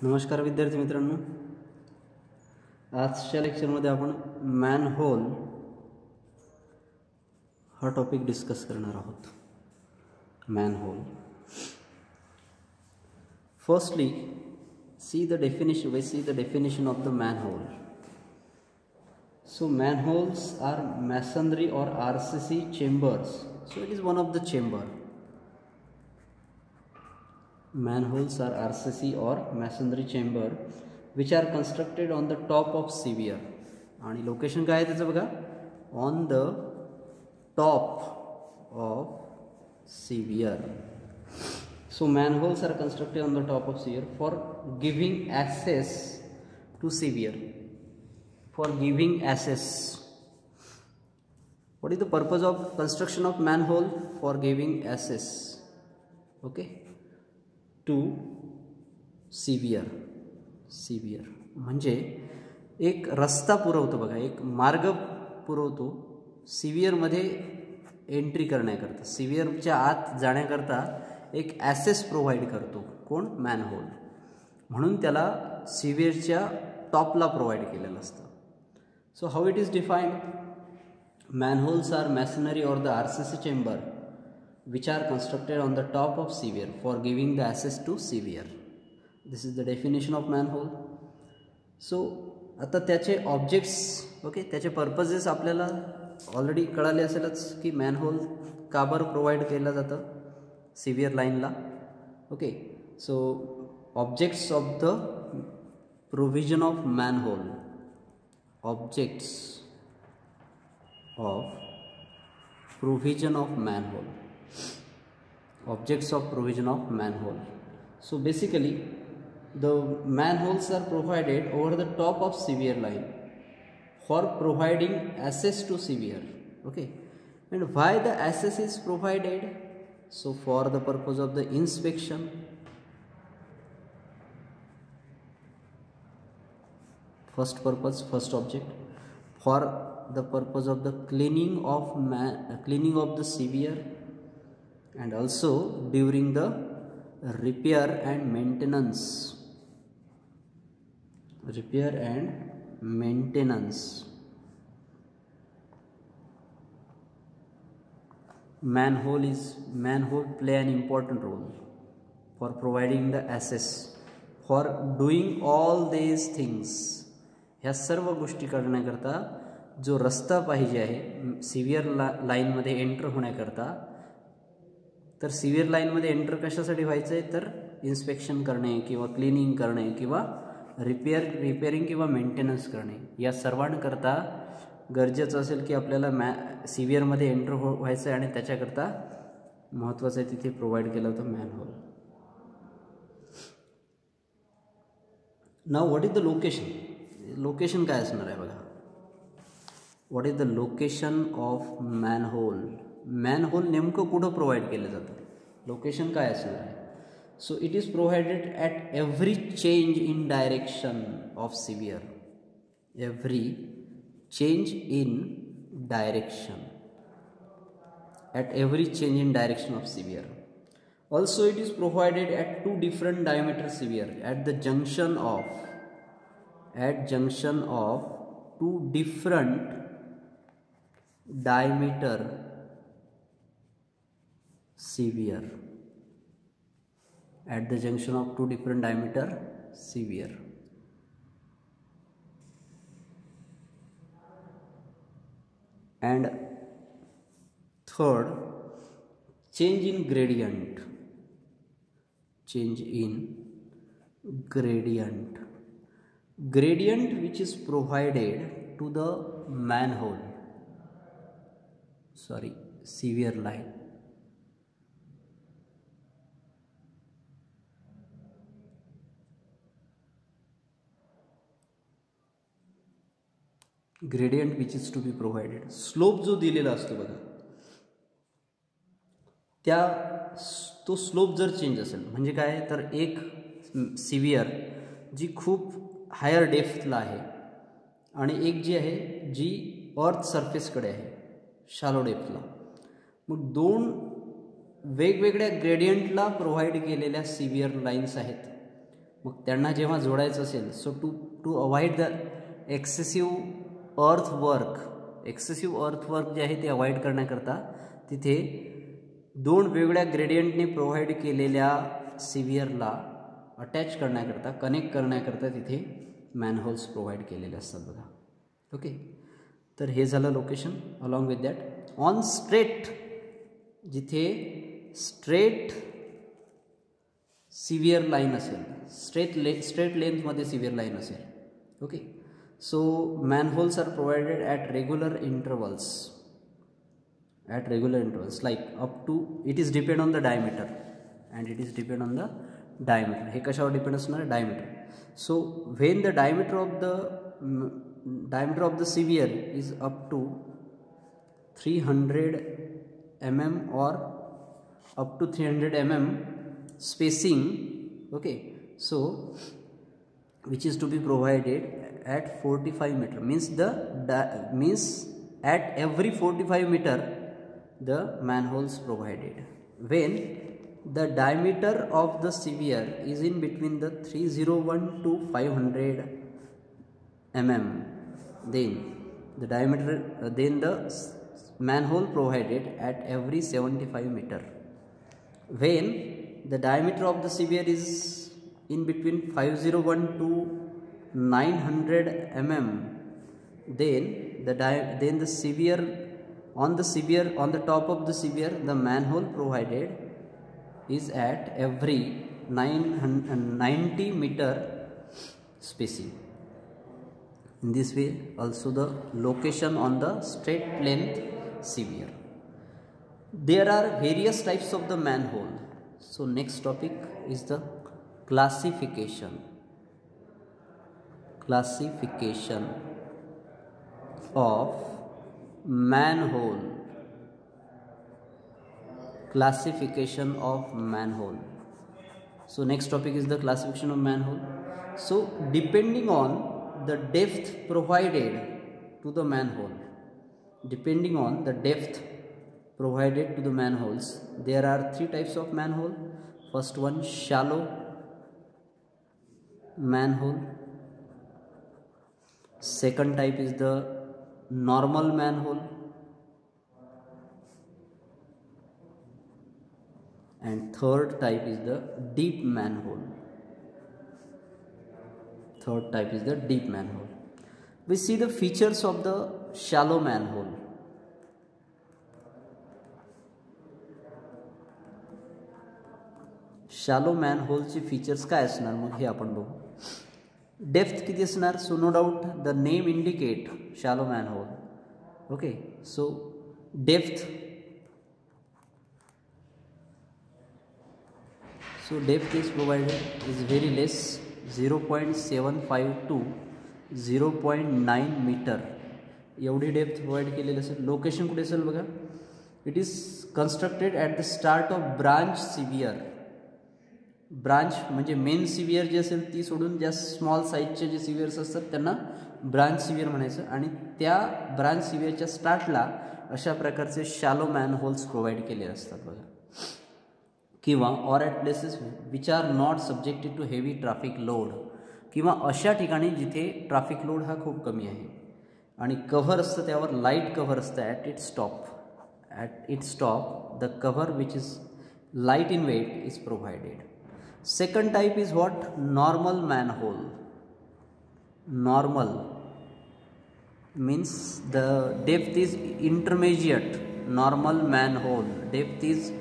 नमस्कार विद्यार्थी मित्रांनो, आजच्या लेक्चरमध्ये आपण मॅनहोल हा टॉपिक डिस्कस करणार आहोत. Manhole. Firstly see the definition of the manhole. So manholes are masonry or RCC chambers. So it is one of the chamber. Manholes are RCC or masonry chamber which are constructed on the top of sewer. आणि location काय आहे त्याचं बघा, on the top of sewer. So manholes are constructed on the top of sewer for giving access to sewer. For giving access. What is the purpose of construction of manhole? For giving access. Okay. To sewer. sewer म्हणजे एक रस्ता पुरवतो बघा, एक मार्ग पुरवतो सिव्हिअरमध्ये entry करण्याकरता, सिव्हिअरच्या आत जाण्याकरता एक assess provide करतो. कोण? मॅनहोल. म्हणून त्याला सिव्हिअरच्या टॉपला प्रोव्हाइड केलेलं असतं. So how it is defined? Manholes are masonry or the RCC chamber which are constructed on the top of sewer for giving the access to sewer. This is the definition of manhole. So आता त्याचे objects, okay, त्याचे purposes आपल्याला already कळाले असेलच की manhole का बरं provide केलं जातं सिव्हिअर लाईनला. Okay, so objects of the provision of manhole. Objects of provision of manhole. Objects of provision of manhole. So basically the manholes are provided over the top of sewer line for providing access to sewer. Okay, and why the access is provided? So for the purpose of the inspection, first purpose, first object, for the purpose of the cleaning of the sewer, and also during the repair and maintenance. Manhole play an important role for providing the access, for doing all these things. ह्या सर्व गोष्टी करण्याकरता जो रस्ता पाहिजे आहे severe लाईनमध्ये enter होण्याकरता, तर सिव्हिअर लाईनमध्ये एंटर कशासाठी व्हायचं आहे, तर इन्स्पेक्शन करणे किंवा क्लिनिंग करणे किंवा रिपेअरिंग किंवा मेंटेनन्स करणे, या सर्वांकरता गरजेचं असेल की आपल्याला सिव्हिअरमध्ये एंटर व्हायचं आहे. आणि त्याच्याकरता महत्त्वाचं आहे तिथे प्रोव्हाइड केलं होतं manhole. Now what is the location? Location काय असणार आहे बघा. What is the location of manhole? Manhole नेमकं कुठं प्रोव्हाइड केलं जातं? लोकेशन काय असणार आहे? So it is provided at every change in direction of severe. Every change in direction. At every change in direction of severe. Also it is provided at 2 different diameter sewer at the junction of 2 different diameter sewer. At the junction of 2 different diameter sewer. And third, change in gradient. Gradient which is provided to the manhole, sewer line. Gradient which is to be provided. Slope जो दिलेला असतो बघा, तो slope जर change असेल म्हणजे काय, तर एक सिव्हिअर जी खूप हायर डेप्थला आहे आणि एक जी आहे जी अर्थ सरफेसकडे आहे शॅलो डेप्थला. मग 2 वेगवेगळ्या ग्रेडियंटला प्रोव्हाइड केलेल्या सिव्हिअर लाईन्स आहेत. मग त्यांना जेव्हा जोडायचं असेल, so to avoid the excessive earth work जे आहे ते अवॉइड करण्याकरता तिथे दोन वेगळ्या ग्रेडियंटने प्रोव्हाइड केलेल्या सिव्हिअरला अटॅच करण्याकरता, कनेक्ट करण्याकरता तिथे मॅनहोल्स प्रोव्हाइड केलेले असतात बघा. ओके, तर हे झालं location. Along with that on straight, जिथे स्ट्रेट सिव्हिअर लाईन असेल, स्ट्रेट लेंथमध्ये सिव्हिअर लाईन असेल. Okay, so manholes are provided at regular intervals, like up to, it is depend on the diameter, हे कशावर डिपेंड असणार आहे? Diameter. So when the diameter of the sewer is up to 300 mm or up to 300 mm spacing, okay, so which is to be provided at 45 meter, means at every 45 meter the manholes provided. When the diameter of the sphere is in between the 301 to 500 mm, then the manhole provided at every 75 meter. When the diameter of the sphere is in between 501 to 900 mm, then the sphere, on the top of the sphere, the manhole provided is at every 90 meter spacing. In this way also the location on the straight length sphere. There are various types of the manhole. So next topic is the classification of manhole. So next topic is the classification of manhole. So depending on the depth provided to the manhole, there are three types of manhole. First one, shallow manhole. Second type is the normal manhole, and third type is the deep manhole. We see the features of the shallow manhole. Shallow manhole ची features काय असणार मग हे आपण बघू. Depth किती असणार? So no doubt the name indicate shallow manhole. Okay, so depth is provided is very less, 0.75 to 0.9 metre एवढी डेप्थ प्रोव्हाइड केलेली असेल. लोकेशन कुठे असेल बघा. It is constructed at the start of branch sewer. Branch म्हणजे main sewer जे असेल ती सोडून ज्या स्मॉल साईजचे जे सिव्हिअर्स असतात त्यांना ब्रांच सिव्हिअर म्हणायचं. आणि त्या ब्रांच सिव्हिअरच्या स्टार्टला अशा प्रकारचे शॅलो मॅनहोल्स प्रोव्हाइड केले असतात बघा. किंवा or at places which are not subjected to heavy traffic load, किंवा अशा ठिकाणी जिथे ट्रॅफिक लोड हा खूप कमी आहे आणि कव्हर असतं त्यावर लाईट कव्हर असतं. At its top the cover which is light in weight is provided. Second type is what? Normal manhole. Normal means the depth is intermediate. Normal manhole depth is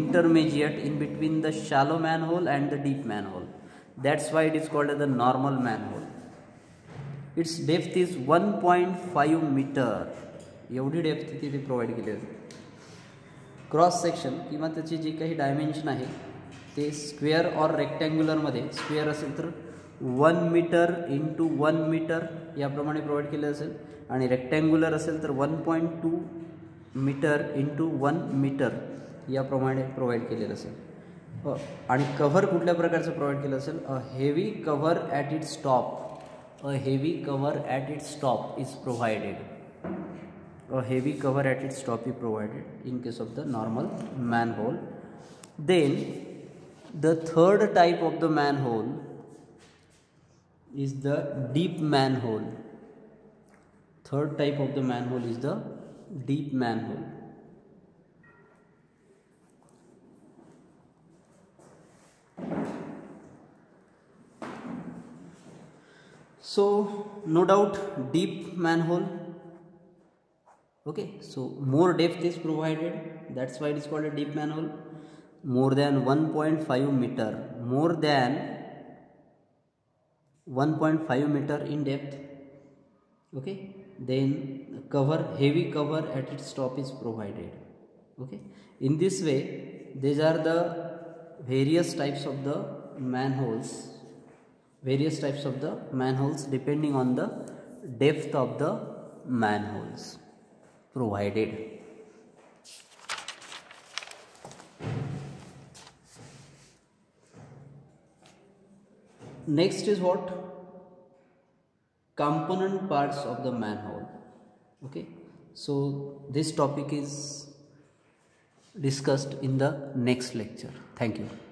intermediate in between the shallow manhole and the deep manhole. That's why it is called as the normal manhole. Its depth is 1.5 meter. एवढी depth तिथे provide केली आहे. Cross section किंवा त्याची जी काही dimension आहे ते square और रेक्टँग्युलरमध्ये, स्क्वेअर असेल तर 1 मीटर इंटू 1 मीटर याप्रमाणे प्रोव्हाइड केले असेल, आणि रेक्टँग्युलर असेल तर 1.2 मीटर इंटू 1 मीटर याप्रमाणे प्रोव्हाइड केलेलं असेल. आणि कव्हर कुठल्या प्रकारचं प्रोव्हाइड केलं असेल? A heavy cover at its top is provided. A heavy cover at its top is provided in case of the normal manhole. Then the third type of the manhole is the deep manhole. Third type of the manhole is the deep manhole. So no doubt deep manhole. Okay, so more depth is provided, that's why it is called a deep manhole. More than 1.5 meter, more than 1.5 meter in depth. Okay, then cover, heavy cover at its top is provided. Okay, in this way these are the various types of the manholes, depending on the depth of the manholes provided. Next is what? Component parts of the manhole. Okay, so this topic is discussed in the next lecture. Thank you.